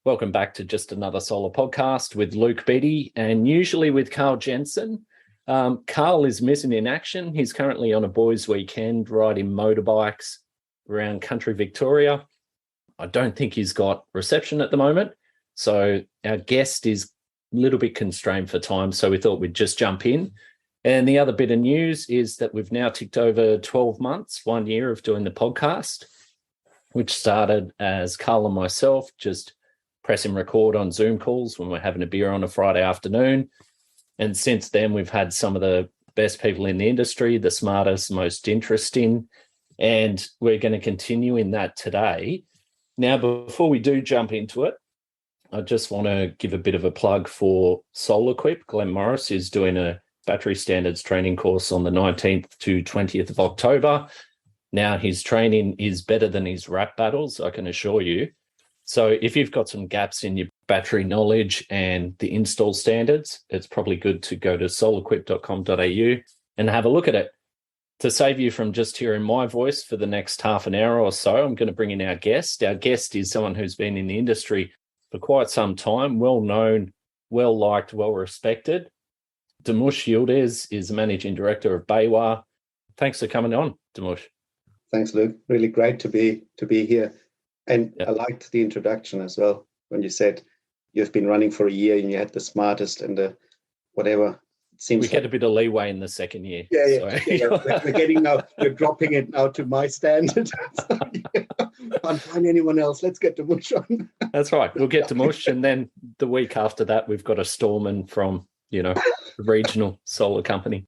Welcome back to just another solar podcast with Luke Beattie and usually with Karl Jensen. Karl is missing in action. He's currently on a boys' weekend riding motorbikes around country Victoria. I don't think he's got reception at the moment. So our guest is a little bit constrained for time. So we thought we'd just jump in. And the other bit of news is that we've now ticked over 12 months, 1 year of doing the podcast, which started as Karl and myself just pressing record on Zoom calls when we're having a beer on a Friday afternoon. And since then, we've had some of the best people in the industry, the smartest, most interesting, and we're going to continue in that today. Now, before we do jump into it, I just want to give a bit of a plug for SolarQuip. Glenn Morris is doing a battery standards training course on the 19th to 20th of October. Now, his training is better than his rap battles, I can assure you. So if you've got some gaps in your battery knowledge and the install standards, it's probably good to go to solarquip.com.au and have a look at it. To save you from just hearing my voice for the next half an hour or so, I'm going to bring in our guest. Our guest is someone who's been in the industry for quite some time, well-known, well-liked, well-respected. Durmus Yildiz is the Managing Director of Baywa. Thanks for coming on, Durmus. Thanks, Luke. Really great to be here. And I liked the introduction as well when you said you've been running for a year and you had the smartest and the whatever. It seems we get a bit of leeway in the second year. Yeah. We're getting now. We're dropping it now to my standard. Can't find anyone else. Let's get to Mush on. That's right. We'll get to Mush, and then the week after that, we've got a Storman from a regional solar company.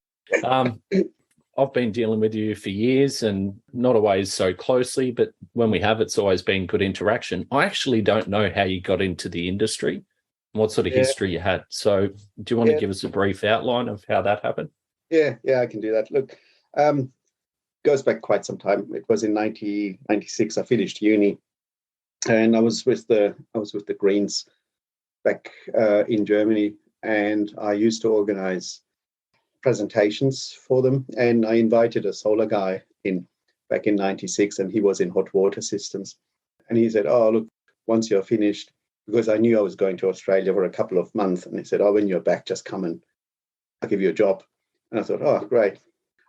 I've been dealing with you for years and not always so closely, but when we have, it's always been good interaction. I actually don't know how you got into the industry and what sort of history you had. So do you want to give us a brief outline of how that happened? Yeah, I can do that. Look, goes back quite some time. It was in 1996. I finished uni and I was with the Greens back in Germany, and I used to organize presentations for them, and I invited a solar guy back in 96, and he was in hot water systems, and he said, oh look, once you're finished, because I knew I was going to Australia for a couple of months, and he said, oh, when you're back, just come and I'll give you a job. And I thought, oh great.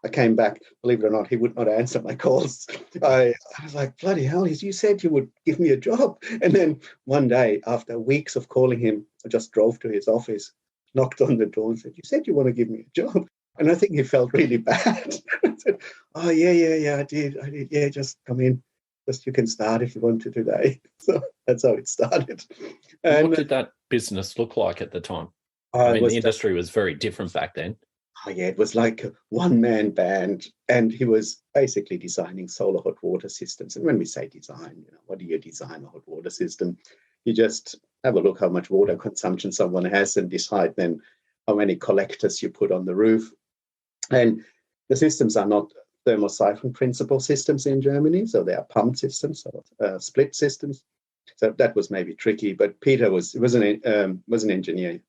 I came back, believe it or not, he would not answer my calls. I was like, bloody hell, you said you would give me a job. And then one day, after weeks of calling him, I just drove to his office, knocked on the door and said, you said you want to give me a job. And I think he felt really bad. I said, oh, yeah, I did. Yeah, just come in. Just you can start if you want to today. So that's how it started. And what did that business look like at the time? The industry was very different back then. Oh, yeah, it was like a one-man band, and he was basically designing solar hot water systems. And when we say design, what do you design a hot water system? You just have a look how much water consumption someone has and decide then how many collectors you put on the roof. And the systems are not thermosiphon principle systems in Germany, so they are pump systems, so split systems. So that was maybe tricky, but Peter was an engineer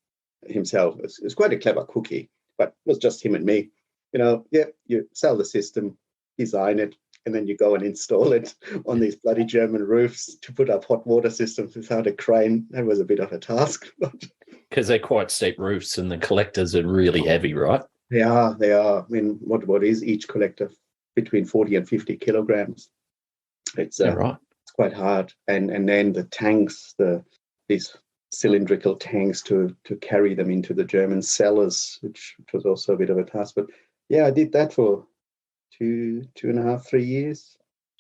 himself. It was quite a clever cookie, but it was just him and me. You sell the system, design it, and then you go and install it on these bloody German roofs to put up hot water systems without a crane. That was a bit of a task. Because they're quite steep roofs and the collectors are really heavy, right? They are. I mean, what is each collector? Between 40 and 50 kilograms. It's right. It's quite hard. And then the tanks, these cylindrical tanks to carry them into the German cellars, which was also a bit of a task. But yeah, I did that for 2.5, 3 years,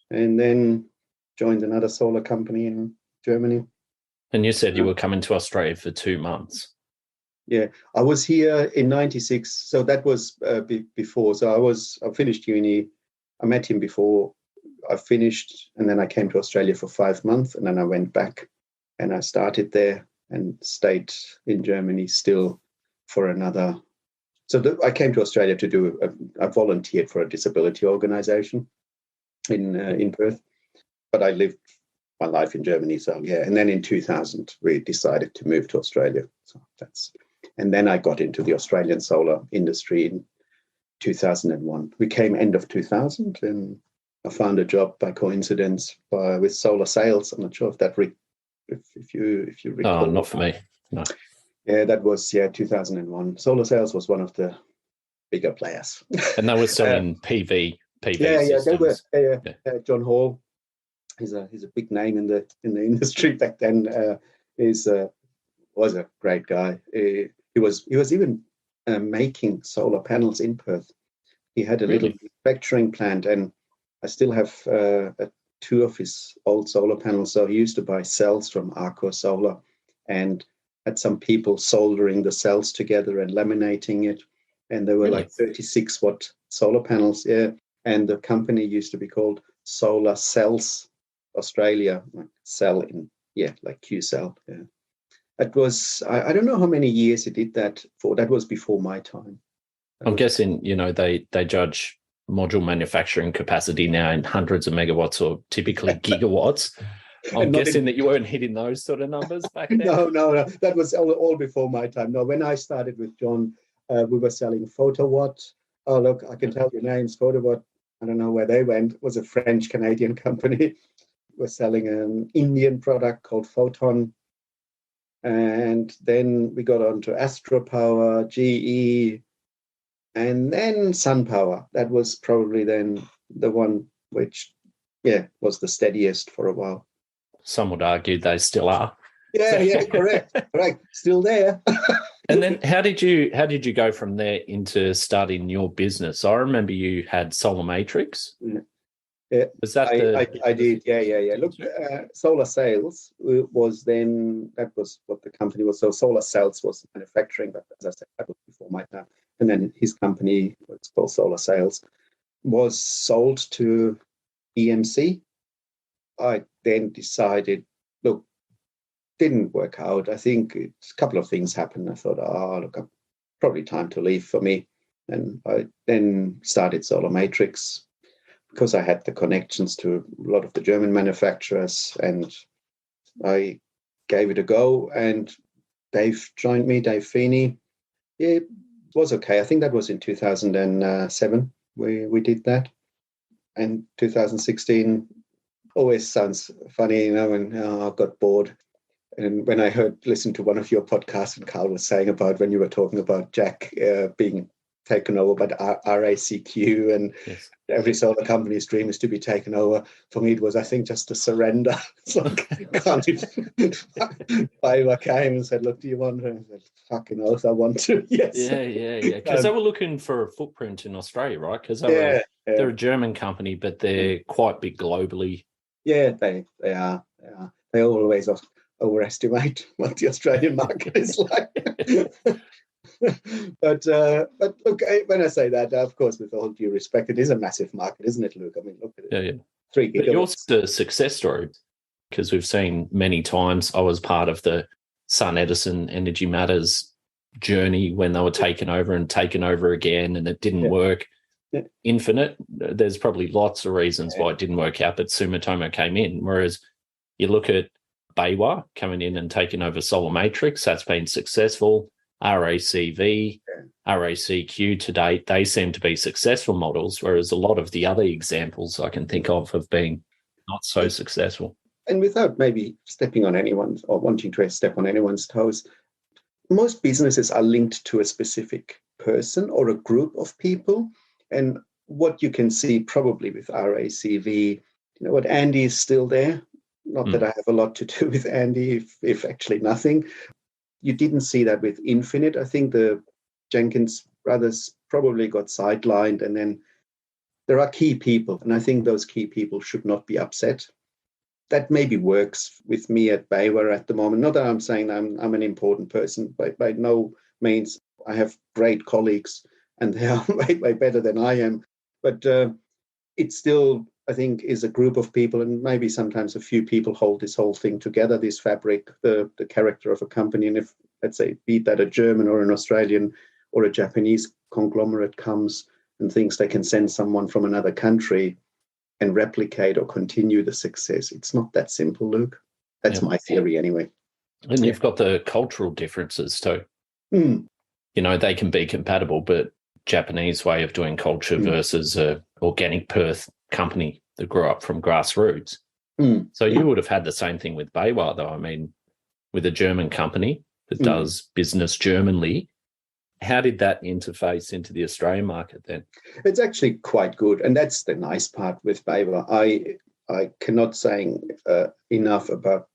and then joined another solar company in Germany. And you said you were coming to Australia for 2 months. Yeah, I was here in 96, so that was before. So I finished uni. I met him before I finished, and then I came to Australia for 5 months, and then I went back and I started there and stayed in Germany still for another. So I came to Australia to do. I volunteered for a disability organisation in Perth, but I lived my life in Germany. So yeah, and then in 2000 we decided to move to Australia. So and then I got into the Australian solar industry in 2001. We came end of 2000, and I found a job by coincidence with solar sales. I'm not sure if that if you recall. Oh, not for me. No. Yeah, that was 2001. Solar Sales was one of the bigger players. And they were selling PV yeah, systems. They were. John Hall, he's a big name in the industry back then. Was a great guy. He was even making solar panels in Perth. He had a little manufacturing plant, and I still have two of his old solar panels. So he used to buy cells from Arco Solar, and had some people soldering the cells together and laminating it. And they were like 36 watt solar panels. Yeah. And the company used to be called Solar Cells Australia, like cell in, like Q-cell. Yeah. It was, I don't know how many years he did that for. That was before my time. I'm guessing, they judge module manufacturing capacity now in hundreds of megawatts or typically gigawatts. I'm guessing that you weren't hitting those sort of numbers back then. No. That was all before my time. No, when I started with John, we were selling Photowatt. Oh, look, I can tell you names. Photowatt, I don't know where they went. It was a French-Canadian company. We're selling an Indian product called Photon. And then we got on to Astropower, GE, and then SunPower. That was probably then the one which, was the steadiest for a while. Some would argue they still are. Yeah, correct. Still there. And then how did you go from there into starting your business? I remember you had Solar Matrix. Yeah, was that I did. Yeah. Look, Solar Sales was then, that was what the company was. So Solar Sales was manufacturing, but as I said, that was before my time. And then his company, what's called Solar Sales, was sold to EMC. I then decided, look, didn't work out. I think a couple of things happened. I thought, probably time to leave for me. And I then started Solar Matrix because I had the connections to a lot of the German manufacturers, and I gave it a go. And Dave joined me, Dave Feeney. Yeah, it was okay. I think that was in 2007 we did that. And 2016 always sounds funny, when I got bored. And when I listened to one of your podcasts, and Karl was saying about when you were talking about Jack being taken over by the RACQ, and every solar company's dream is to be taken over. For me, it was, I think, just a surrender. So Baywa came and said, look, do you want to? I said, fucking oath, I want to. Yes. Yeah. Because they were looking for a footprint in Australia, right? Because they're a German company, but they're quite big globally. Yeah, they are. They always overestimate what the Australian market is like. But look, when I say that, of course, with all due respect, it is a massive market, isn't it, Luke? I mean, look at it. Yeah. 3 gigawatts. But yours is a success story, because we've seen many times. I was part of the Sun Edison Energy Matters journey when they were taken over again, and it didn't work. Yeah. Infinite. There's probably lots of reasons why it didn't work out, but Sumitomo came in. Whereas you look at Baywa coming in and taking over Solar Matrix, that's been successful. RACV, RACQ to date, they seem to be successful models, whereas a lot of the other examples I can think of have been not so successful. And without maybe stepping on anyone's or wanting to step on anyone's toes, most businesses are linked to a specific person or a group of people. And what you can see probably with RACV, what Andy is still there. Not that I have a lot to do with Andy, if actually nothing. You didn't see that with Infinite. I think the Jenkins brothers probably got sidelined, and then there are key people, and I think those key people should not be upset. That maybe works with me at Baywa at the moment. Not that I'm saying I'm an important person, but by no means. I have great colleagues, and they are way better than I am. But it's still, I think, is a group of people, and maybe sometimes a few people hold this whole thing together, this fabric, the character of a company. And if, let's say, be that a German or an Australian or a Japanese conglomerate comes and thinks they can send someone from another country and replicate or continue the success, it's not that simple, Luke. That's my theory anyway. And you've got the cultural differences too. They can be compatible, but Japanese way of doing culture versus a organic Perth company that grew up from grassroots, So you would have had the same thing with Baywa, though. I mean, with a German company that does business Germanly. How did that interface into the Australian market then? It's actually quite good. And that's the nice part with Baywa. I cannot say enough about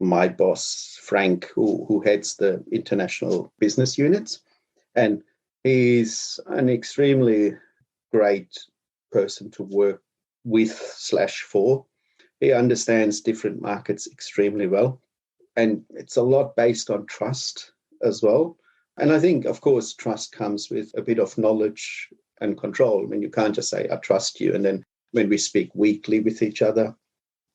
my boss, Frank, who heads the international business units. And he's an extremely great person to work with/for. He understands different markets extremely well. And it's a lot based on trust as well. And I think, of course, trust comes with a bit of knowledge and control. I mean, you can't just say, I trust you. And then when we speak weekly with each other,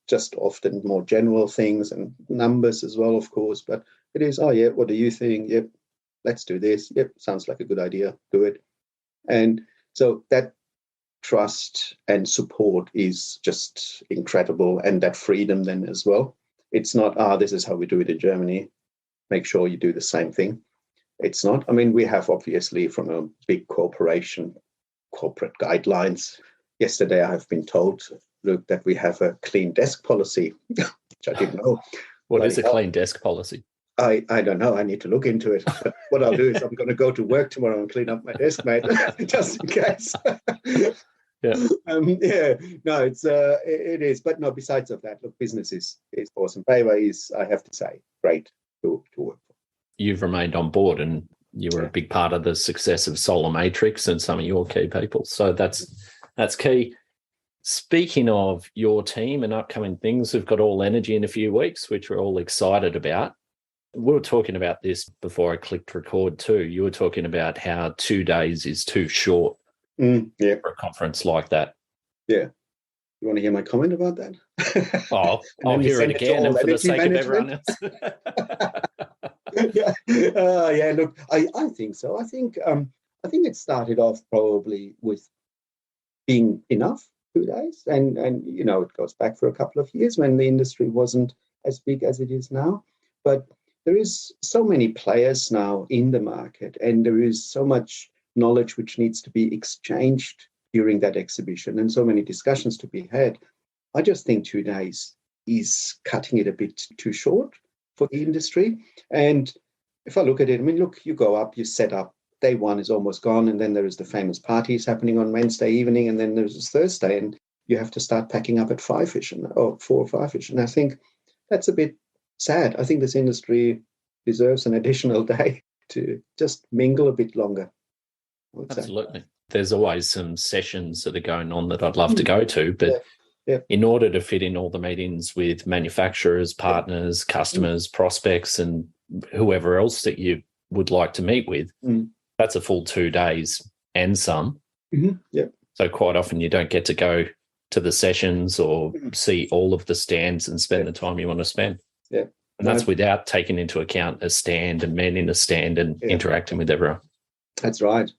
just often more general things and numbers as well, of course. But it is, oh, yeah, what do you think? Yep, let's do this. Yep, sounds like a good idea. Do it. And so that trust and support is just incredible. And that freedom then as well. It's not, this is how we do it in Germany. Make sure you do the same thing. It's not. I mean, we have obviously from a big corporation, corporate guidelines. Yesterday, I have been told, Luke, that we have a clean desk policy, which I didn't know. What is a clean desk policy? I don't know. I need to look into it. But what I'll do is I'm going to go to work tomorrow and clean up my desk, mate, just in case. No, it is. But no, besides of that, look, business is awesome. Baywa is, I have to say, great to work for. You've remained on board and you were a big part of the success of Solar Matrix and some of your key people. So that's key. Speaking of your team and upcoming things, we've got All Energy in a few weeks, which we're all excited about. We were talking about this before I clicked record too. You were talking about how 2 days is too short for a conference like that. Yeah. You want to hear my comment about that? I'll hear it again and for the sake of everyone else. Look, I think so. I think it started off probably with being enough 2 days. And it goes back for a couple of years when the industry wasn't as big as it is now. But there is so many players now in the market, and there is so much knowledge which needs to be exchanged during that exhibition and so many discussions to be had. I just think 2 days is cutting it a bit too short for the industry. And if I look at it, I mean, look, you go up, you set up, day one is almost gone, and then there is the famous parties happening on Wednesday evening, and then there's Thursday, and you have to start packing up at 5-ish or 4 or 5-ish. And I think that's a bit sad. I think this industry deserves an additional day to just mingle a bit longer. Absolutely. There's always some sessions that are going on that I'd love to go to, but in order to fit in all the meetings with manufacturers, partners, customers, prospects, and whoever else that you would like to meet with, that's a full 2 days and some. So quite often you don't get to go to the sessions or see all of the stands and spend the time you want to spend. And that's without taking into account a stand and men in a stand and interacting with everyone. That's right.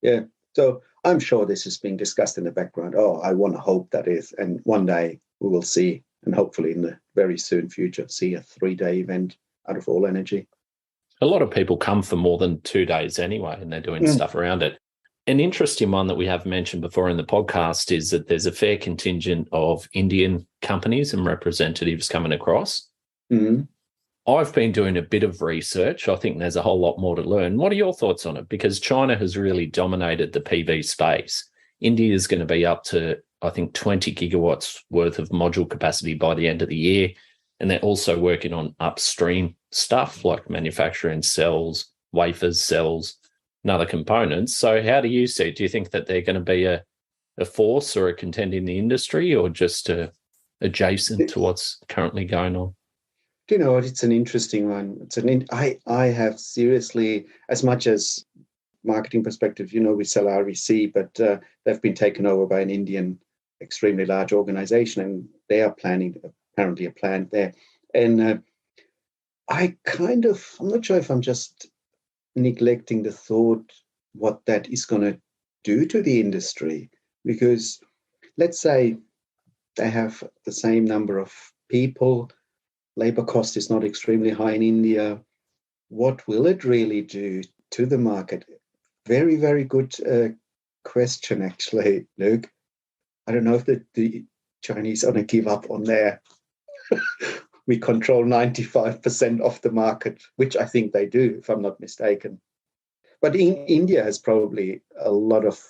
Yeah. So I'm sure this is being discussed in the background. I want to hope that is. And one day we will see, and hopefully in the very soon future, see a 3-day event out of All Energy. A lot of people come for more than 2 days anyway, and they're doing stuff around it. An interesting one that we have mentioned before in the podcast is that there's a fair contingent of Indian companies and representatives coming across. I've been doing a bit of research. I think there's a whole lot more to learn. What are your thoughts on it? Because China has really dominated the PV space. India is going to be up to, I think, 20 gigawatts worth of module capacity by the end of the year. And they're also working on upstream stuff like manufacturing cells, wafers, cells, and other components. So how do you see it? Do you think that they're going to be a force or a contender in the industry, or just adjacent to what's currently going on? Do you know what? It's an interesting one. I have seriously, as much as marketing perspective, we sell REC, but they've been taken over by an Indian extremely large organization, and they are planning apparently a plant there. And I'm not sure if I'm just neglecting the thought what that is going to do to the industry, because let's say they have the same number of people. Labor cost is not extremely high in India. What will it really do to the market? Very, very good question, actually, Luke. I don't know if the Chinese are going to give up on there. We control 95% of the market, which I think they do, if I'm not mistaken. But India has probably a lot of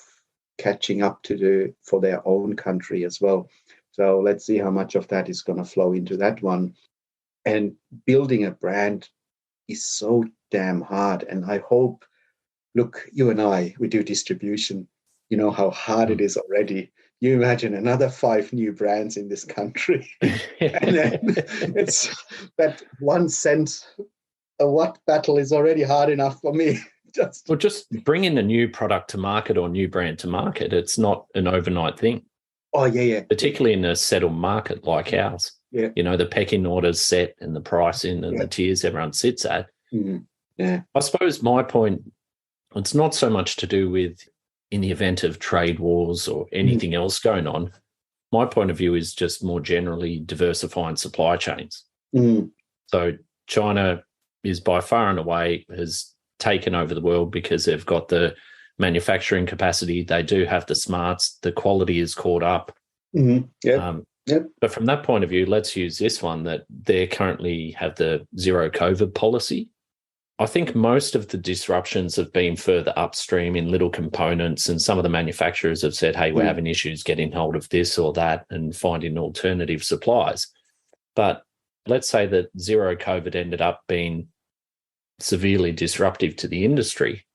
catching up to do for their own country as well. So let's see how much of that is going to flow into that one. And building a brand is so damn hard. And I hope, look, you and I, we do distribution. You know how hard it is already. You imagine another 5 new brands in this country. And then it's that 1 cent a watt battle is already hard enough for me. Just bringing a new product to market or new brand to market. It's not an overnight thing. Oh, yeah. Particularly in a settled market like ours. Yeah. You know, the pecking order's set and the pricing and the tiers everyone sits at. Mm-hmm. Yeah. I suppose my point, it's not so much to do with in the event of trade wars or anything else going on. My point of view is just more generally diversifying supply chains. Mm. So China is by far and away has taken over the world because they've got the manufacturing capacity. They do have the smarts. The quality is caught up. Mm-hmm. Yeah. But from that point of view, let's use this one that they currently have the zero COVID policy. I think most of the disruptions have been further upstream in little components, and some of the manufacturers have said, hey, we're having issues getting hold of this or that and finding alternative supplies. But let's say that zero COVID ended up being severely disruptive to the industry.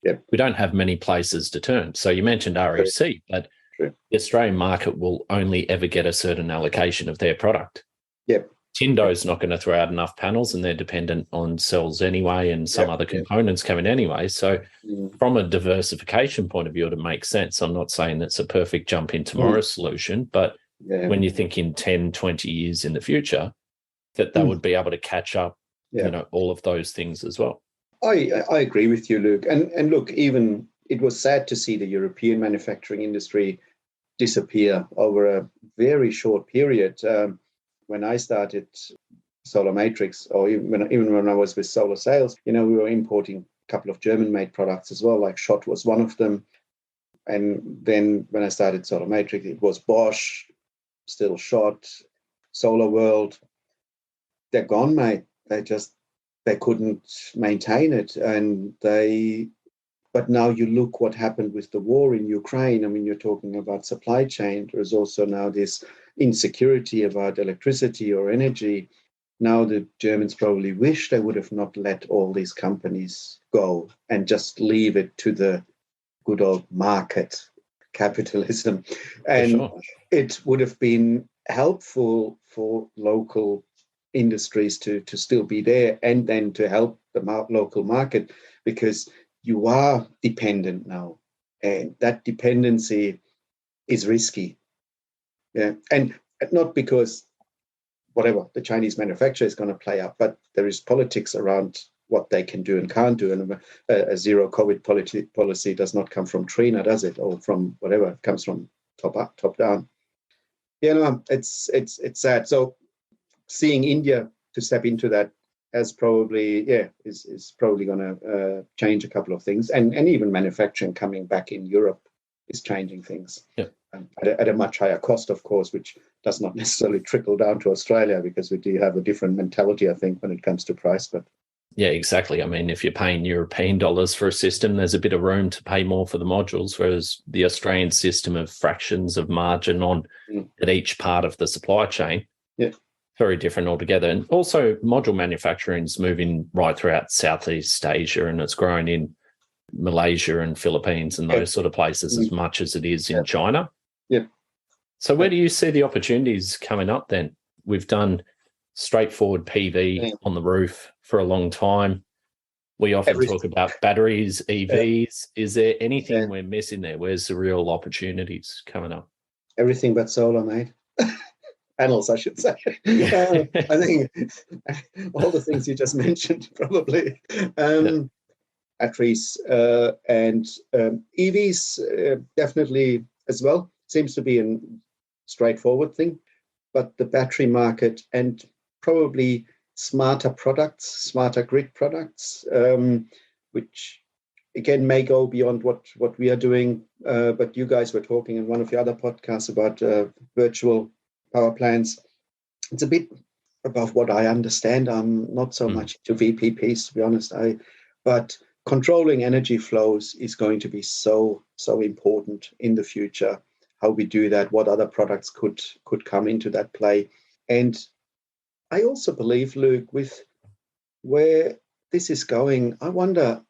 Yep. We don't have many places to turn. So you mentioned REC, but the Australian market will only ever get a certain allocation of their product. Yep. Tindo's not going to throw out enough panels, and they're dependent on cells anyway and some other components coming anyway. So from a diversification point of view, it makes sense. I'm not saying that's a perfect jump in tomorrow's solution, but when you think in 10, 20 years in the future, that they would be able to catch up, you know, all of those things as well. I agree with you, Luke. And look, even it was sad to see the European manufacturing industry disappear over a very short period. When I started Solar Matrix, or even when I was with Solar Sales, you know, we were importing a couple of German-made products as well, like Schott was one of them. And then when I started Solar Matrix, it was Bosch, still Schott, Solar World. They're gone, mate. They couldn't maintain it. But now you look what happened with the war in Ukraine. I mean, you're talking about supply chain. There's also now this insecurity about electricity or energy. Now the Germans probably wish they would have not let all these companies go and just leave it to the good old market capitalism. And it would have been helpful for local industries to still be there and then to help the local market, because you are dependent now, and that dependency is risky. Yeah, and not because whatever the Chinese manufacturer is going to play up, but there is politics around what they can do and can't do. And a zero COVID policy does not come from Trina, does it? Or from whatever, it comes from top up, top down. You know, it's sad. So seeing India to step into that as probably, is probably going to change a couple of things. And even manufacturing coming back in Europe is changing things. Yeah. At a much higher cost, of course, which does not necessarily trickle down to Australia, because we do have a different mentality, I think, when it comes to price. But yeah, exactly. I mean, if you're paying European dollars for a system, there's a bit of room to pay more for the modules, whereas the Australian system of fractions of margin on at each part of the supply chain, very different altogether. And also module manufacturing is moving right throughout Southeast Asia, and it's growing in Malaysia and Philippines and those sort of places as much as it is in China. Yeah. So where do you see the opportunities coming up then? We've done straightforward PV on the roof for a long time. We often talk about batteries, EVs. Is there anything we're missing there? Where's the real opportunities coming up? Everything but solar, mate. Panels, I should say. I think all the things you just mentioned, probably. Batteries and EVs definitely as well. Seems to be a straightforward thing. But the battery market and probably smarter products, smarter grid products, which again, may go beyond what we are doing. But you guys were talking in one of your other podcasts about virtual power plants. It's a bit above what I understand. I'm not so much into VPPs, to be honest. But controlling energy flows is going to be so important in the future. How we do that, what other products could come into that play. And I also believe, Luke, with where this is going, I wonder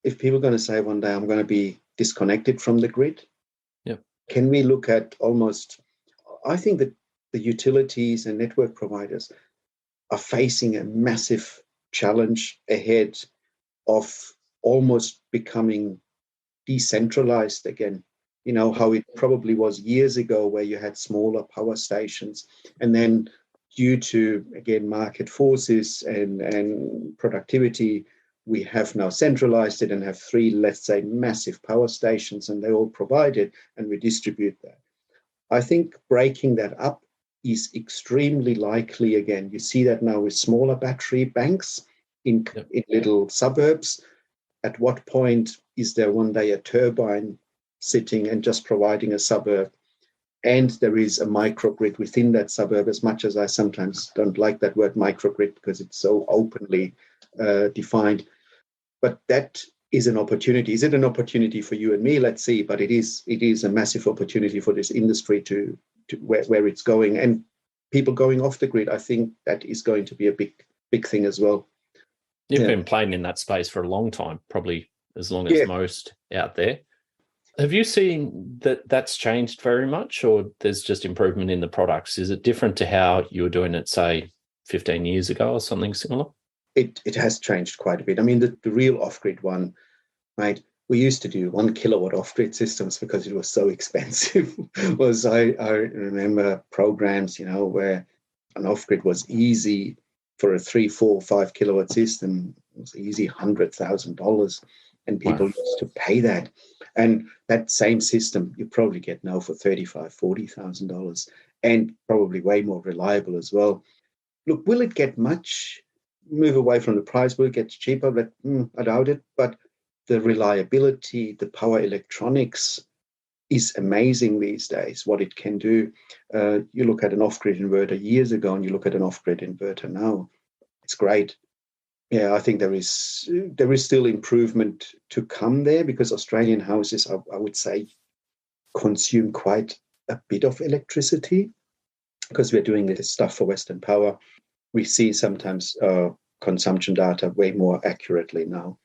if people are going to say one day, I'm going to be disconnected from the grid. Yep. Can we look at I think that the utilities and network providers are facing a massive challenge ahead of almost becoming decentralized again. You know, how it probably was years ago, where you had smaller power stations, and then due to, again, market forces and productivity, we have now centralized it and have 3, let's say, massive power stations, and they all provide it, and we distribute that. I think breaking that up is extremely likely again. You see that now with smaller battery banks in little suburbs. At what point is there one day a turbine sitting and just providing a suburb, and there is a microgrid within that suburb? As much as I sometimes don't like that word microgrid because it's so openly defined, but that is an opportunity. Is it an opportunity for you and me? Let's see. But it is a massive opportunity for this industry to where it's going, and people going off the grid. I think that is going to be a big thing as well. You've been playing in that space for a long time, probably as long as most out there. Have you seen that that's changed very much, or there's just improvement in the products? Is it different to how you were doing it, say, 15 years ago or something similar? It has changed quite a bit. I mean, the real off-grid one, right? We used to do 1 kilowatt off-grid systems because it was so expensive. I remember programs, where an off-grid was easy for a 3, 4, 5 kilowatt system. It was easy $100,000, and people used to pay that. And that same system you probably get now for $35,000, $40,000, and probably way more reliable as well. Look, will it get much? Move away from the price, will it get cheaper? But I doubt it. But the reliability, the power electronics is amazing these days, what it can do. You look at an off-grid inverter years ago and you look at an off-grid inverter now, it's great. Yeah, I think there is still improvement to come there, because Australian houses, I would say, consume quite a bit of electricity because we're doing this stuff for Western Power. We see sometimes consumption data way more accurately now.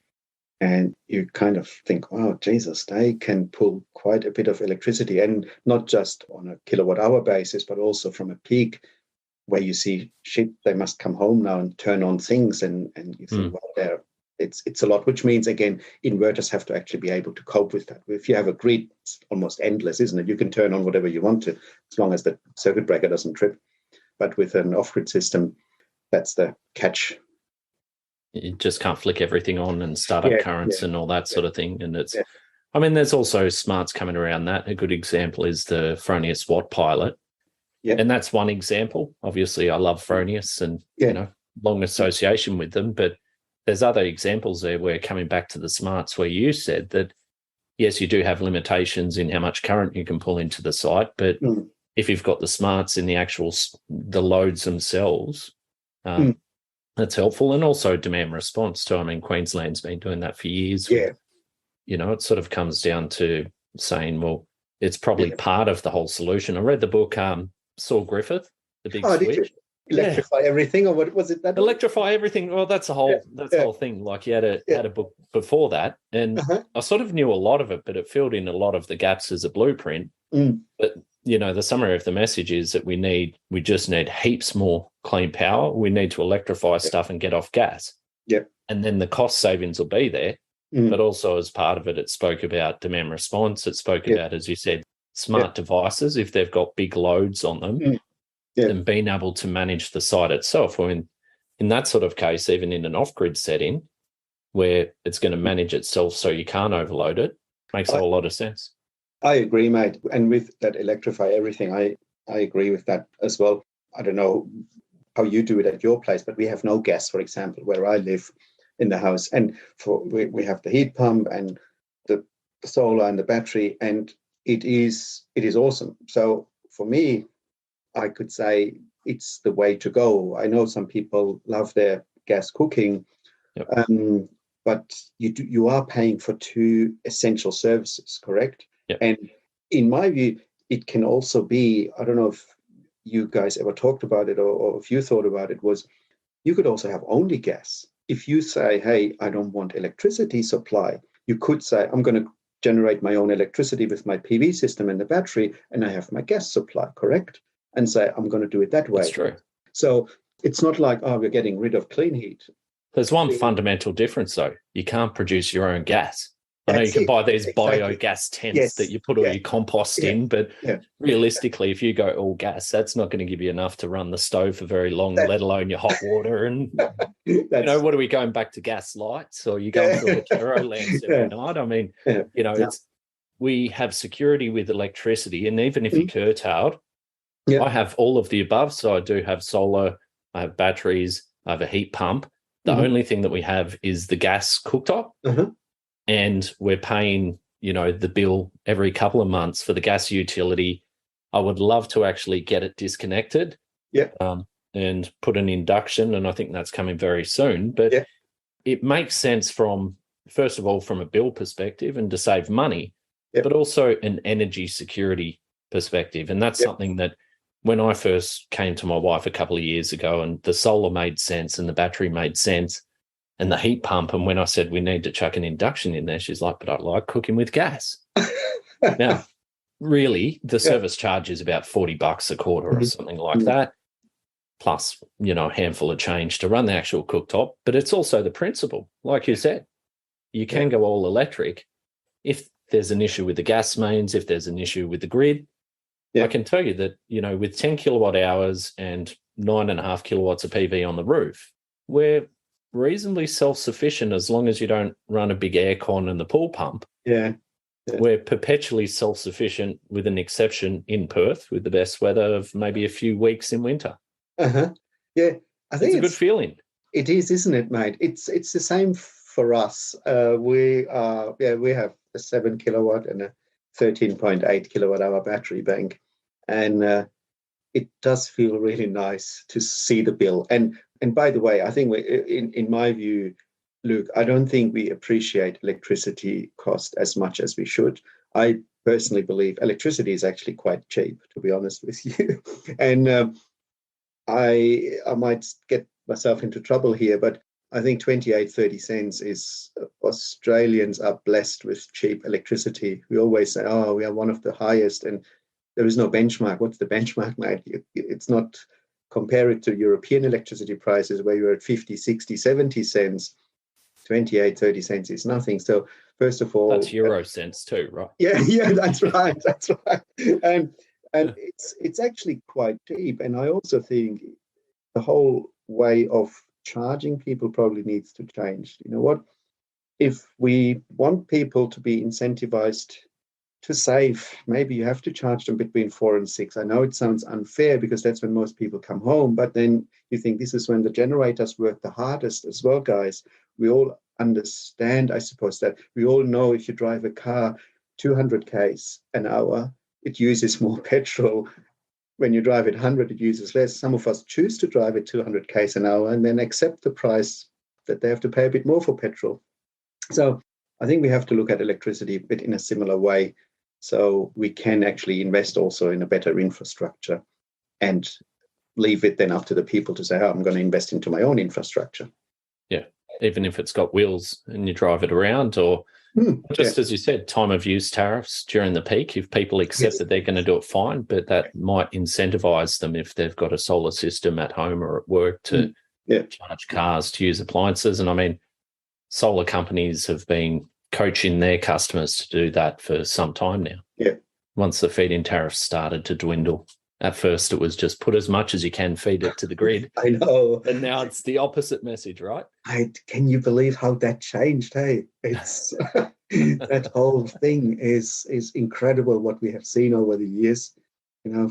And you kind of think, wow, Jesus, they can pull quite a bit of electricity, and not just on a kilowatt hour basis, but also from a peak where you see, shit, they must come home now and turn on things. And you think, well, it's a lot, which means, again, inverters have to actually be able to cope with that. If you have a grid, it's almost endless, isn't it? You can turn on whatever you want to, as long as the circuit breaker doesn't trip. But with an off-grid system, that's the catch. You just can't flick everything on and start up currents and all that sort of thing. And it's, I mean, there's also smarts coming around that. A good example is the Fronius Watt Pilot. Yeah. And that's one example. Obviously, I love Fronius and, long association with them. But there's other examples there where, coming back to the smarts, where you said that, yes, you do have limitations in how much current you can pull into the site. But if you've got the smarts in the loads themselves, that's helpful. And also demand response too. I mean, Queensland's been doing that for years. Yeah. It sort of comes down to saying, well, it's probably part of the whole solution. I read the book, Saul Griffith, The Big Switch. Did you? Electrify everything, or what was it? That Electrify everything. Well, that's the whole thing. Like, you had a book before that, and I sort of knew a lot of it, but it filled in a lot of the gaps as a blueprint. But the summary of the message is that we just need heaps more clean power. We need to electrify stuff and get off gas. Yep. And then the cost savings will be there. But also, as part of it, it spoke about demand response. It spoke about, as you said, smart devices, if they've got big loads on them, and being able to manage the site itself. Well, in that sort of case, even in an off-grid setting where it's going to manage itself so you can't overload it, makes a whole lot of sense. I agree, mate. And with that electrify everything, I agree with that as well. I don't know how you do it at your place, but we have no gas, for example, where I live. in the house. And we have the heat pump and the solar and the battery, and it is awesome. So for me, I could say it's the way to go. I know some people love their gas cooking, Yep. but you are paying for two essential services, correct? Yep. And in my view, it can also be, I don't know if you guys ever talked about it or if you thought about it, was you could also have only gas. If you say, hey, I don't want electricity supply, you could say, I'm going to generate my own electricity with my PV system and the battery, and I have my gas supply, correct? And say, I'm going to do it that way. That's true. So it's not like, oh, we're getting rid of clean heat. There's one fundamental difference, though. You can't produce your own gas. I know you can buy these biogas tents that you put all your compost in, but realistically, if you go all gas, that's not going to give you enough to run the stove for very long, let alone your hot water. And, what are we going back to gas lights, or you going to all the Kero lamps every night? I mean, we have security with electricity, and even if you're curtailed, I have all of the above. So I do have solar, I have batteries, I have a heat pump. The only thing that we have is the gas cooktop. And we're paying, the bill every couple of months for the gas utility. I would love to actually get it disconnected and put an induction, and I think that's coming very soon. But it makes sense first of all, from a bill perspective and to save money, but also an energy security perspective. And that's something that when I first came to my wife a couple of years ago, and the solar made sense and the battery made sense, and the heat pump, and when I said we need to chuck an induction in there, she's like, but I like cooking with gas. Now, really, the service charge is about $40 a quarter or something like that, plus, a handful of change to run the actual cooktop. But it's also the principle. Like you said, you can go all electric. If there's an issue with the gas mains, if there's an issue with the grid, I can tell you that, with 10 kilowatt hours and 9.5 kilowatts of PV on the roof, we're reasonably self-sufficient as long as you don't run a big aircon and the pool pump. We're perpetually self-sufficient, with an exception in Perth with the best weather of maybe a few weeks in winter. I think it's a good feeling. It is, isn't it, mate? It's the same for us. We have a 7 kilowatt and a 13.8 kilowatt hour battery bank, and it does feel really nice to see the bill. And by the way, I think in my view, Luke, I don't think we appreciate electricity cost as much as we should. I personally believe electricity is actually quite cheap, to be honest with you. And I might get myself into trouble here, but I think 30 cents is, Australians are blessed with cheap electricity. We always say, oh, we are one of the highest, and there is no benchmark. What's the benchmark, mate? It's not. Compare it to European electricity prices where you're at 50, 60, 70 cents. 30 cents is nothing. So first of all, that's euro cents too, right? Yeah, that's right. And it's actually quite cheap. And I also think the whole way of charging people probably needs to change. You know what? If we want people to be incentivized to save, maybe you have to charge them between 4 and 6. I know it sounds unfair because that's when most people come home, but then you think this is when the generators work the hardest as well, guys. We all understand, I suppose, that we all know if you drive a car 200 k's an hour, it uses more petrol. When you drive it 100, it uses less. Some of us choose to drive it 200 k's an hour and then accept the price that they have to pay a bit more for petrol. So I think we have to look at electricity a bit in a similar way. So we can actually invest also in a better infrastructure and leave it then up to the people to say, oh, I'm going to invest into my own infrastructure. Yeah, even if it's got wheels and you drive it around, or as you said, time of use tariffs during the peak. If people accept that they're going to do it, fine, but that might incentivize them if they've got a solar system at home or at work to charge cars, to use appliances. And I mean, solar companies have been coaching their customers to do that for some time now. Yeah. Once the feed-in tariffs started to dwindle, at first it was just put as much as you can, feed it to the grid. I know. And now it's the opposite message, right? Can you believe how that changed? Hey, it's that whole thing is incredible what we have seen over the years.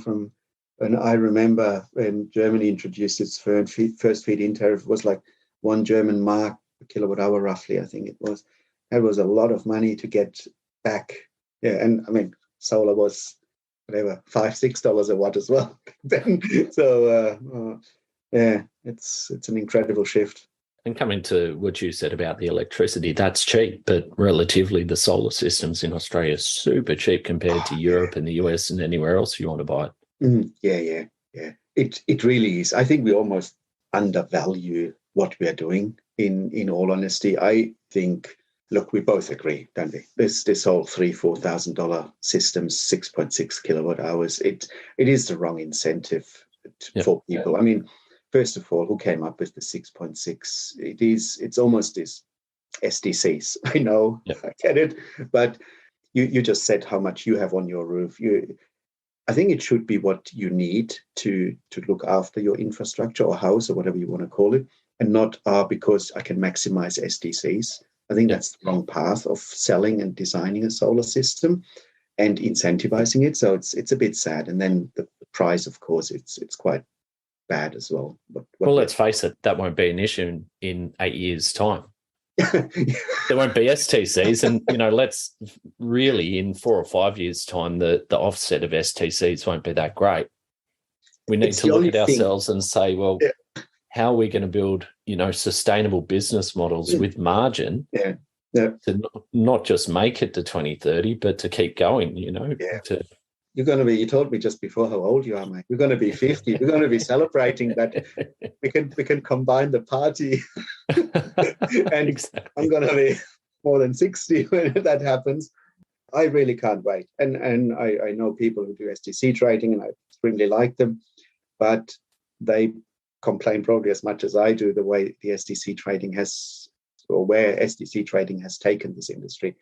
From when I remember when Germany introduced its first feed-in tariff, it was like 1 German mark a kilowatt hour, roughly, I think it was. That was a lot of money to get back. Yeah, and I mean, solar was whatever, $5-6 a watt as well then. So yeah, it's an incredible shift. And coming to what you said about the electricity, that's cheap, but relatively the solar systems in Australia are super cheap compared to Europe and the US and anywhere else you want to buy it. Yeah. It really is. I think we almost undervalue what we are doing. In all honesty, I think. Look, we both agree, don't we? This whole $3,000-$4,000 systems, 6.6 kilowatt hours. It is the wrong incentive for people. I mean, first of all, who came up with the 6.6? It's almost this SDCs. I know, I get it, but you just said how much you have on your roof. I think it should be what you need to look after your infrastructure or house or whatever you want to call it, and not because I can maximize SDCs. I think that's the wrong path of selling and designing a solar system and incentivizing it. So it's a bit sad. And then the price, of course, it's quite bad as well. Well, let's face it, that won't be an issue in 8 years' time. There won't be STCs, and let's really in 4 or 5 years' time, the offset of STCs won't be that great. We need to look at ourselves and say, well, how are we going to build, sustainable business models with margin to not just make it to 2030, but to keep going, You're going to be, you told me just before how old you are, mate. We're going to be 50. We're going to be celebrating that we can combine the party. And exactly. I'm going to be more than 60 when that happens. I really can't wait. And I know people who do STC trading, and I extremely like them, but they complain probably as much as I do the way the STC trading has, or where STC trading has taken this industry.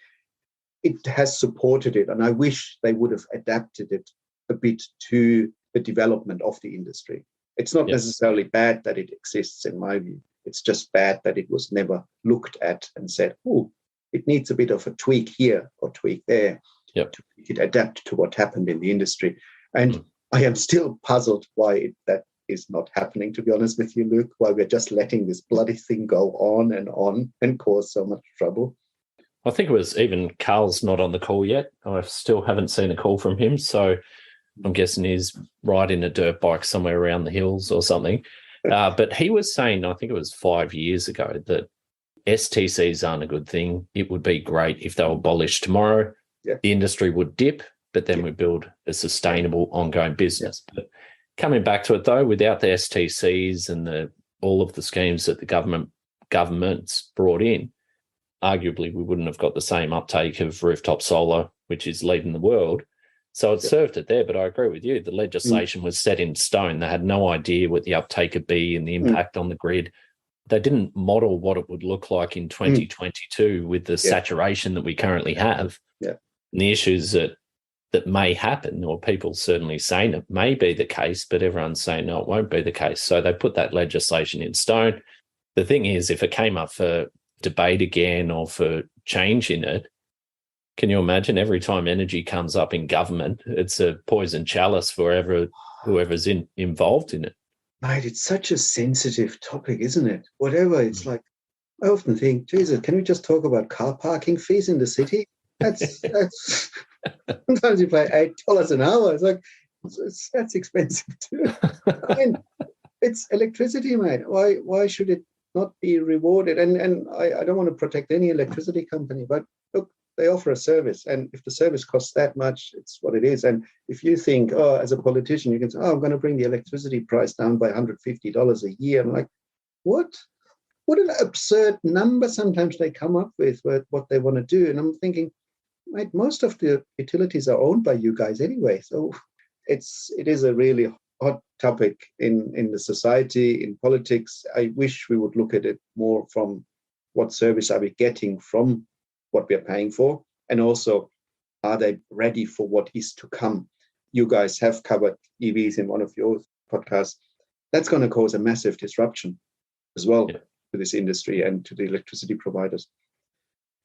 It has supported it, and I wish they would have adapted it a bit to the development of the industry. It's not necessarily bad that it exists, in my view. It's just bad that it was never looked at and said, oh, it needs a bit of a tweak here or tweak there to make it adapt to what happened in the industry. And I am still puzzled why that is not happening, to be honest with you, Luke, why we're just letting this bloody thing go on and cause so much trouble. I think it was even Karl's not on the call yet. I still haven't seen a call from him. So I'm guessing he's riding a dirt bike somewhere around the hills or something. But he was saying, I think it was 5 years ago, that STCs aren't a good thing. It would be great if they were abolished tomorrow. The industry would dip, but then we build a sustainable ongoing business. But coming back to it, though, without the STCs and all of the schemes that the governments brought in, arguably we wouldn't have got the same uptake of rooftop solar, which is leading the world. So it served it there, but I agree with you. The legislation was set in stone. They had no idea what the uptake would be and the impact on the grid. They didn't model what it would look like in 2022 with the saturation that we currently have. And the issues that may happen, or people certainly saying it may be the case, but everyone's saying, no, it won't be the case. So they put that legislation in stone. The thing is, if it came up for debate again or for change in it, can you imagine every time energy comes up in government, it's a poison chalice for whoever's involved in it? Mate, it's such a sensitive topic, isn't it? Whatever, it's like, I often think, Jesus, can we just talk about car parking fees in the city? That's sometimes you pay $8 an hour. It's like, that's expensive too. I mean, it's electricity, mate. Why should it not be rewarded? And I don't want to protect any electricity company, but look, they offer a service, and if the service costs that much, it's what it is. And if you think, as a politician, you can say, I'm going to bring the electricity price down by $150 a year. I'm like, what an absurd number sometimes they come up with what they want to do. And I'm thinking, mate, most of the utilities are owned by you guys anyway. So it is a really hot topic in the society, in politics. I wish we would look at it more from what service are we getting from what we're paying for, and also, are they ready for what is to come? You guys have covered EVs in one of your podcasts. That's going to cause a massive disruption as well to this industry and to the electricity providers.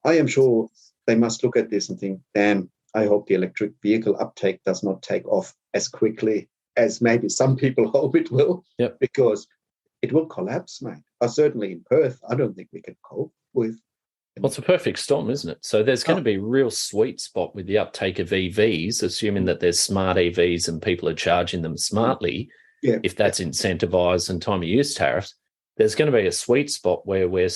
I am sure they must look at this and think, damn, I hope the electric vehicle uptake does not take off as quickly as maybe some people hope it will, because it will collapse, mate. certainly in Perth, I don't think we can cope with. Well, it's a perfect storm, isn't it? So there's going to be a real sweet spot with the uptake of EVs, assuming that there's smart EVs and people are charging them smartly. Yeah. If that's incentivized and time of use tariffs, there's going to be a sweet spot where we're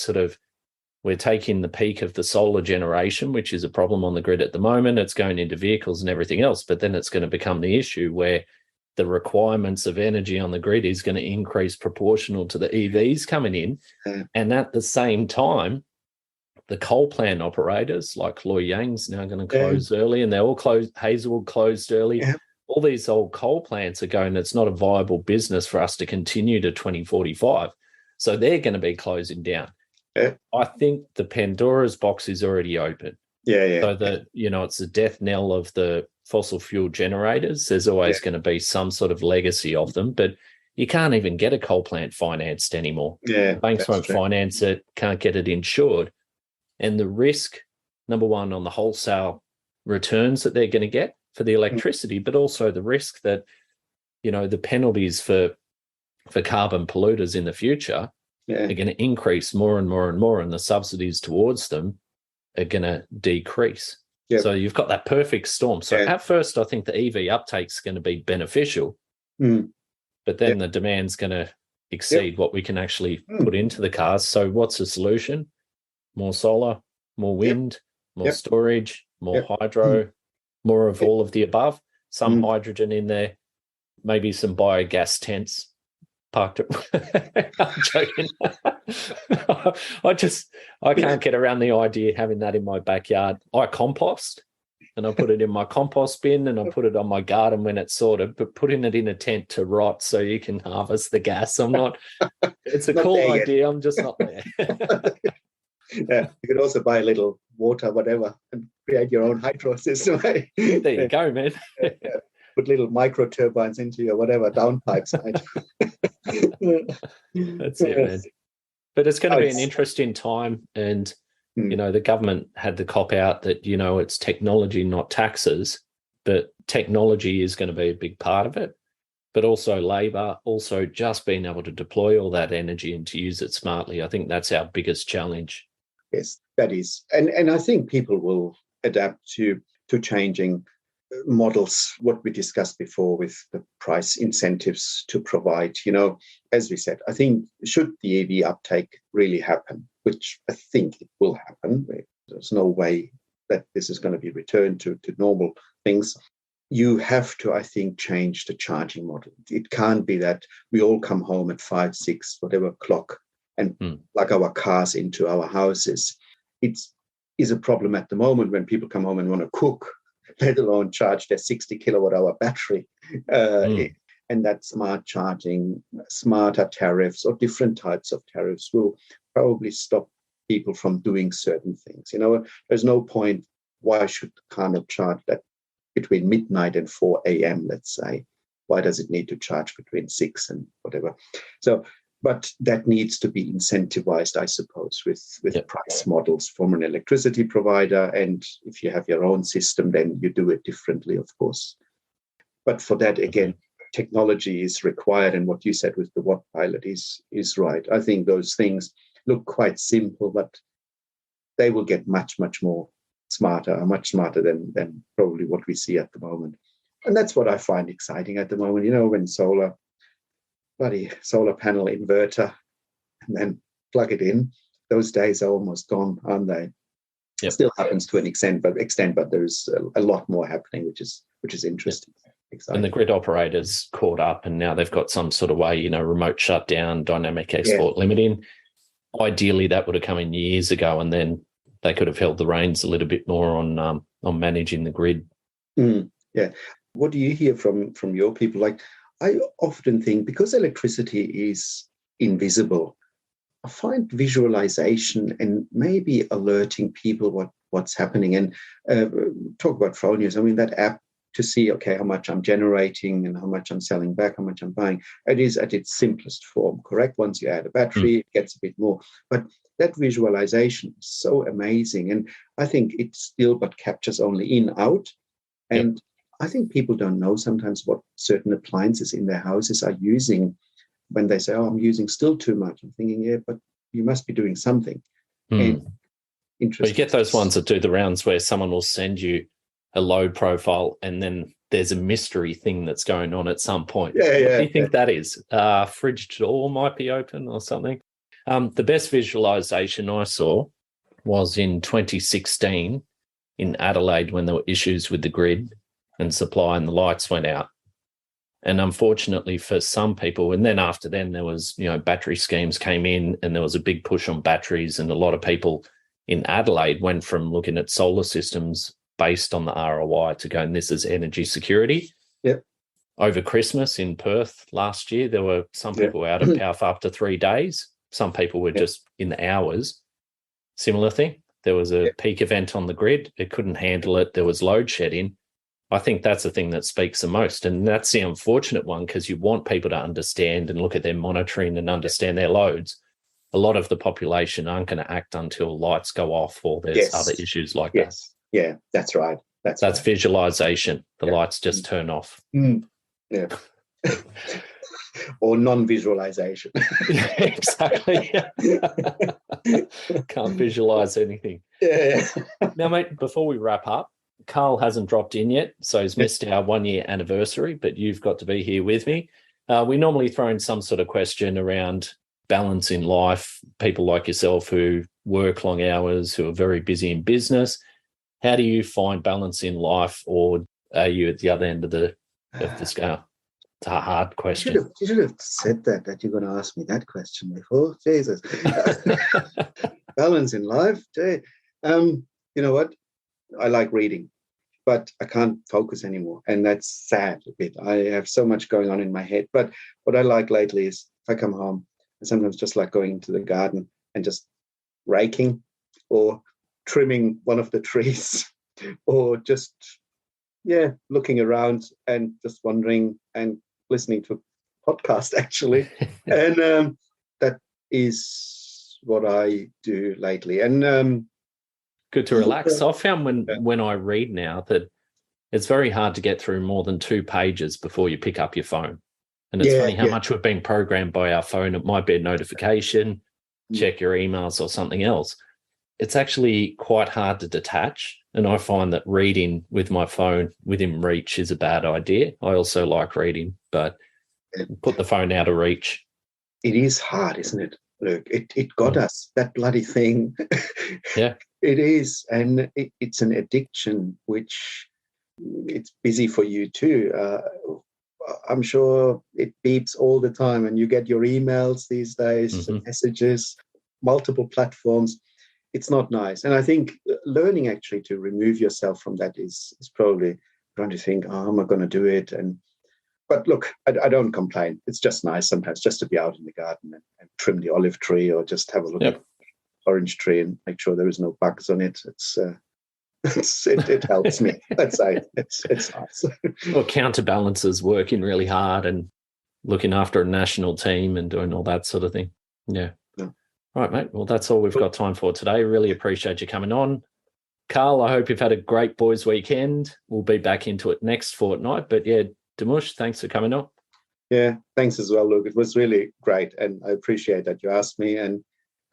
taking the peak of the solar generation, which is a problem on the grid at the moment. It's going into vehicles and everything else, but then it's going to become the issue where the requirements of energy on the grid is going to increase proportional to the EVs coming in. And at the same time, the coal plant operators like Loy Yang's now going to close early, and they're all closed. Hazelwood closed early. Yeah. All these old coal plants are going, it's not a viable business for us to continue to 2045. So they're going to be closing down. Yeah. I think the Pandora's box is already open. Yeah. So that, it's the death knell of the fossil fuel generators. There's always going to be some sort of legacy of them, but you can't even get a coal plant financed anymore. Yeah. Banks won't finance it, can't get it insured. And the risk, number one, on the wholesale returns that they're going to get for the electricity, but also the risk that, the penalties for carbon polluters in the future are going to increase more and more and more, and the subsidies towards them are going to decrease. Yep. So you've got that perfect storm. So at first, I think the EV uptake's going to be beneficial, but then the demand's going to exceed what we can actually put into the cars. So what's the solution? More solar, more wind, more storage, more hydro, more of all of the above, some hydrogen in there, maybe some biogas tents parked at... I'm joking. I can't get around the idea of having that in my backyard. I compost and I put it in my compost bin and I put it on my garden when it's sorted, but putting it in a tent to rot so you can harvest the gas, it's a cool idea. I'm just not there. Yeah, you could also buy a little water, whatever, and create your own hydro system. There you go, man. Put little micro turbines into your whatever downpipes. That's it, man. But it's going to be an interesting time, and the government had the cop out that it's technology, not taxes, but technology is going to be a big part of it. But also labour, also just being able to deploy all that energy and to use it smartly. I think that's our biggest challenge. Yes, that is. And I think people will adapt to changing models, what we discussed before with the price incentives to provide. As we said, I think should the EV uptake really happen, which I think it will happen, there's no way that this is going to be returned to normal things. You have to, I think, change the charging model. It can't be that we all come home at 5, 6, whatever o'clock and plug our cars into our houses. It is a problem at the moment when people come home and want to cook, let alone charge their 60 kilowatt hour battery. And that smart charging, smarter tariffs or different types of tariffs will probably stop people from doing certain things. There's no point, why should Karl charge that between midnight and 4 a.m., let's say? Why does it need to charge between 6 and whatever? So, but that needs to be incentivized, I suppose, with price models from an electricity provider. And if you have your own system, then you do it differently, of course. But for that, again, technology is required. And what you said with the Watt pilot is right. I think those things look quite simple, but they will get much, much more smarter, much smarter than probably what we see at the moment. And that's what I find exciting at the moment, when solar panel inverter and then plug it in. Those days are almost gone, aren't they? Yep. It still happens to an extent, but there's a lot more happening, which is interesting. Yep. Exciting. And the grid operators caught up, and now they've got some sort of way, remote shutdown, dynamic export limiting. Ideally, that would have come in years ago, and then they could have held the reins a little bit more on managing the grid. Yeah. What do you hear from your people? Like, I often think, because electricity is invisible, I find visualization and maybe alerting people what's happening. And talk about Fronius. I mean, that app to see, okay, how much I'm generating and how much I'm selling back, how much I'm buying. It is at its simplest form, correct? Once you add a battery, it gets a bit more. But that visualization is so amazing. And I think it still but captures only in, out. And I think people don't know sometimes what certain appliances in their houses are using when they say, "Oh, I'm using still too much," I'm thinking, yeah, but you must be doing something. And interesting. Well, you get those ones that do the rounds where someone will send you a load profile and then there's a mystery thing that's going on at some point. What do you think that is? Fridge door might be open or something. The best visualization I saw was in 2016 in Adelaide when there were issues with the grid and supply and the lights went out. And unfortunately for some people, and then after then there was, battery schemes came in and there was a big push on batteries, and a lot of people in Adelaide went from looking at solar systems based on the ROI to going, this is energy security. Yep. Over Christmas in Perth last year, there were some people out of power for up to 3 days. Some people were just in the hours. Similar thing. There was a peak event on the grid. It couldn't handle it. There was load shedding. I think that's the thing that speaks the most. And that's the unfortunate one, because you want people to understand and look at their monitoring and understand their loads. A lot of the population aren't going to act until lights go off or there's other issues like that. Yeah, that's right. That's right. Visualization. The lights just turn off. Yeah. Or non-visualization. Exactly. Can't visualize anything. Yeah. Now, mate, before we wrap up, Karl hasn't dropped in yet, so he's missed our 1-year anniversary, but you've got to be here with me. We normally throw in some sort of question around balance in life, people like yourself who work long hours, who are very busy in business. How do you find balance in life, or are you at the other end of the scale? It's a hard question. You should have said that you're going to ask me that question before. Jesus. Balance in life. You know what? I like reading, but I can't focus anymore. And that's sad a bit. I have so much going on in my head. But what I like lately is if I come home, I sometimes just like going into the garden and just raking or trimming one of the trees or just, looking around and just wandering and listening to a podcast, actually. And that is what I do lately. And good to relax. I've found when I read now that it's very hard to get through more than 2 pages before you pick up your phone. And it's funny how much we've been programmed by our phone. It might be a notification, check your emails or something else. It's actually quite hard to detach. And I find that reading with my phone within reach is a bad idea. I also like reading, but put the phone out of reach. It is hard, isn't it? Look, it got us, that bloody thing. Yeah. It is. And it's an addiction, which it's busy for you too. I'm sure it beeps all the time, and you get your emails these days, messages, multiple platforms. It's not nice. And I think learning actually to remove yourself from that is probably trying to think, oh, am I going to do it? But look, I don't complain. It's just nice sometimes just to be out in the garden and trim the olive tree, or just have a look at the orange tree and make sure there is no bugs on it. It helps me. Let's say it's nice. Well, counterbalances working really hard and looking after a national team and doing all that sort of thing. Yeah. All right, mate. Well, that's all we've got time for today. Really appreciate you coming on. Karl, I hope you've had a great boys' weekend. We'll be back into it next fortnight. But Durmus, thanks for coming on. Yeah, thanks as well, Luke. It was really great, and I appreciate that you asked me. And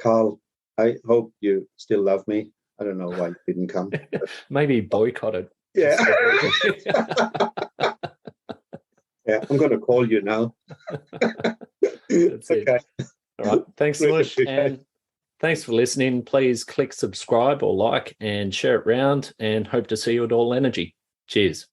Karl, I hope you still love me. I don't know why you didn't come. Maybe boycotted. Yeah. Yeah, I'm going to call you now. That's okay. All right. Thanks so much. And thanks for listening. Please click subscribe or like and share it around, and hope to see you at All Energy. Cheers.